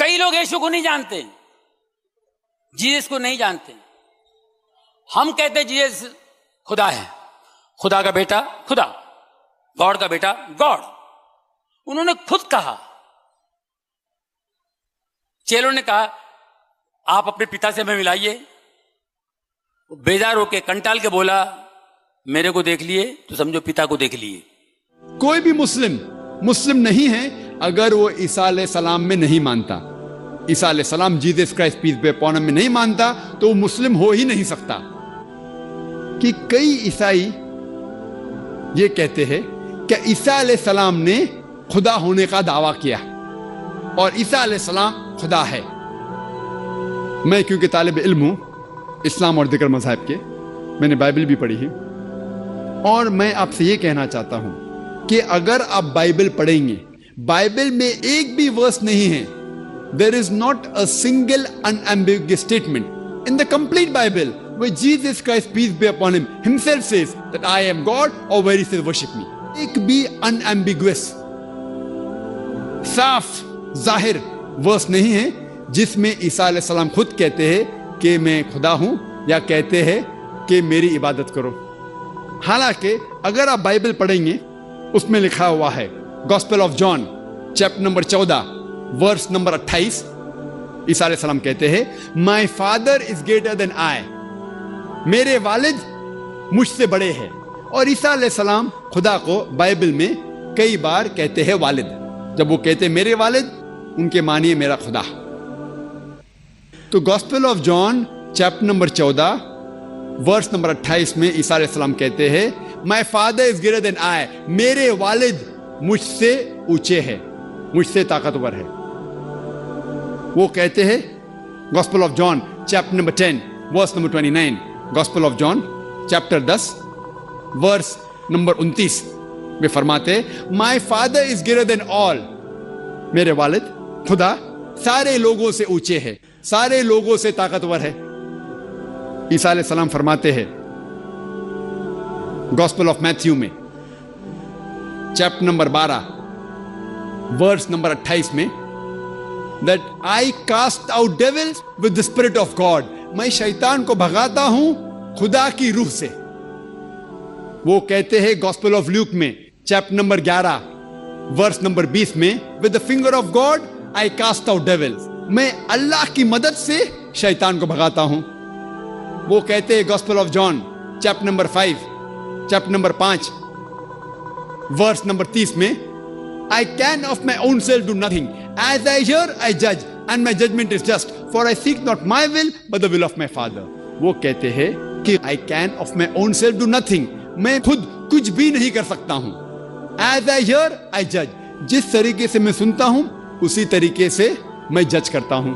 کئی لوگ یشوع کو نہیں جانتے، جیسس کو نہیں جانتے. ہم کہتے ہیں جیسس خدا ہے، خدا کا بیٹا خدا، گاڈ کا بیٹا گاڈ. انہوں نے خود کہا، چیلوں نے کہا آپ اپنے پتا سے ہمیں ملائیے. بیزار ہو کے کنٹال کے بولا میرے کو دیکھ لیے تو سمجھو پتا کو دیکھ لیے. کوئی بھی مسلم نہیں ہے اگر وہ عیسیٰ علیہ السلام میں نہیں مانتا، عیسیٰ علیہ السلام Jesus Christ peace be upon ہم میں نہیں مانتا تو وہ مسلم ہو ہی نہیں سکتا. کہ کئی عیسائی یہ کہتے ہیں کہ عیسیٰ علیہ السلام نے خدا ہونے کا دعویٰ کیا اور عیسیٰ علیہ السلام خدا ہے. میں کیونکہ طالب علم ہوں اسلام اور دیگر مذاہب کے، میں نے بائبل بھی پڑھی ہے، اور میں آپ سے یہ کہنا چاہتا ہوں کہ اگر آپ بائبل پڑھیں گے، بائبل میں ایک بھی ورس نہیں ہے. There is not a single unambiguous statement in the complete Bible where Jesus Christ, peace be upon him, himself says that I am God, or where he says worship me. ایک بھی unambiguous صاف ظاہر ورس نہیں ہے جس میں عیسیٰ علیہ السلام خود کہتے ہیں کہ میں خدا ہوں یا کہتے ہیں کہ میری عبادت کرو. حالانکہ اگر آپ بائبل پڑھیں گے اس میں لکھا ہوا ہے gospel of John chapter number 14 verse number 28، عیسیٰ علیہ السلام کہتے ہیں my father is greater than آئی، میرے والد مجھ سے بڑے ہیں. اور عیسیٰ علیہ السلام خدا کو بائبل میں کئی بار کہتے ہیں والد. جب وہ کہتے ہیں میرے والد، ان کے معنی میرا خدا. تو gospel of John chapter number 14 verse number 28 میں عیسیٰ علیہ السلام کہتے ہیں my father is greater than آئی، میرے والد مجھ سے اونچے ہیں، مجھ سے طاقتور ہے. وہ کہتے ہیں gospel of John chapter number 10 verse number 29، gospel of John chapter 10 verse number 29 میں فرماتے my father is greater than آل، میرے والد خدا سارے لوگوں سے اونچے ہے، سارے لوگوں سے طاقتور ہے. عیسیٰ علیہ السلام فرماتے ہیں گاسپل آف میتھیو میں چیپٹر نمبر 12 ورس نمبر 28 میں that I cast out devils with the spirit of God، میں شیطان کو بھگاتا ہوں خدا کی روح سے. وہ کہتے ہیں گاسپل آف لیوک میں چیپٹر نمبر 11 ورس نمبر 20 میں with the finger of God I cast out devils، میں اللہ کی مدد سے شیطان کو بھگاتا ہوں. وہ کہتے ہیں gospel of John chapter number 5 chapter number 5 verse number 30 میں I can of my own self do nothing. As I hear, I judge, and my judgment is just. For I seek not my will, but the will of my Father. وہ کہتے ہیں کہ I can of my own self do nothing. میں خود کچھ بھی نہیں کر سکتا ہوں. As I hear, I judge. جس طریقے سے میں سنتا ہوں اسی طریقے سے میں جج کرتا ہوں.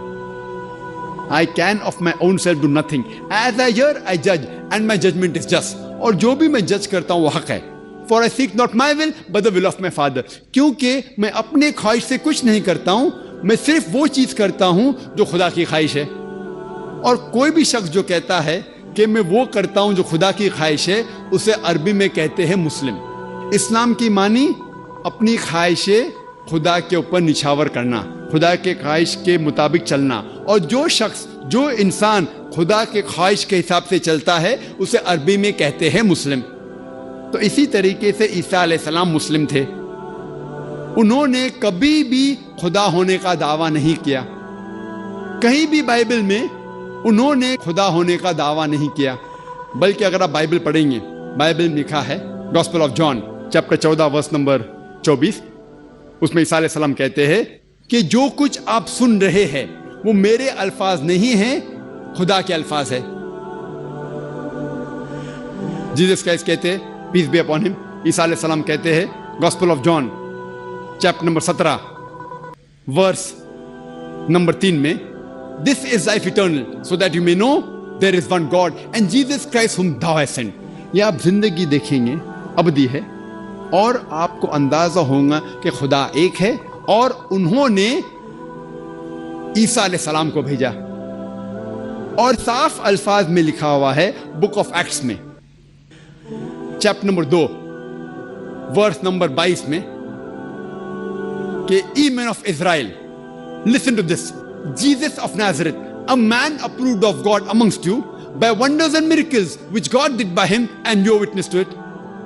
I can of my own self do nothing. As I hear, I judge, and my judgment is just. اور جو بھی میں جج کرتا ہوں وہ حق ہے. For I seek not my will, but the will of my Father. کیونکہ میں اپنے خواہش سے کچھ نہیں کرتا ہوں، میں صرف وہ چیز کرتا ہوں جو خدا کی خواہش ہے. اور کوئی بھی شخص جو کہتا ہے کہ میں وہ کرتا ہوں جو خدا کی خواہش ہے، اسے عربی میں کہتے ہیں مسلم. اسلام کی معنی اپنی خواہشیں خدا کے اوپر نچھاور کرنا، خدا کے خواہش کے مطابق چلنا. اور جو شخص جو انسان خدا کے خواہش کے حساب سے چلتا ہے اسے عربی میں کہتے ہیں مسلم. تو اسی طریقے سے عیسیٰ علیہ السلام مسلم تھے. انہوں نے کبھی بھی خدا ہونے کا دعویٰ نہیں کیا. کہیں بھی بائبل میں انہوں نے خدا ہونے کا دعویٰ نہیں کیا. بلکہ اگر آپ بائبل پڑھیں گے، بائبل میں لکھا ہے gospel of John chapter 14 verse number 24، اس میں عیسیٰ علیہ السلام کہتے ہیں کہ جو کچھ آپ سن رہے ہیں وہ میرے الفاظ نہیں ہیں، خدا کے الفاظ ہے. جیسس کرائسٹ کہتے ہیں پیس بی اپون ہم، عیسیٰ علیہ السلام کہتے ہیں gospel of John chapter number 17 verse number 3 میں this is life eternal so that you may know there is one God and Jesus Christ ہم thou hast sent. یہ آپ زندگی دیکھیں گے ابدی ہے اور آپ کو اندازہ ہوگا کہ خدا ایک ہے اور انہوں نے عیسیٰ علیہ السلام کو بھیجا. اور صاف الفاظ میں لکھا ہوا ہے بک آف ایکٹس میں چیپٹر نمبر 2 ورس نمبر 22 میں کہ ye men of Israel Listen to this. Jesus of Nazareth, a man approved of God amongst you by wonders and miracles which God did by him, and you are witness to it.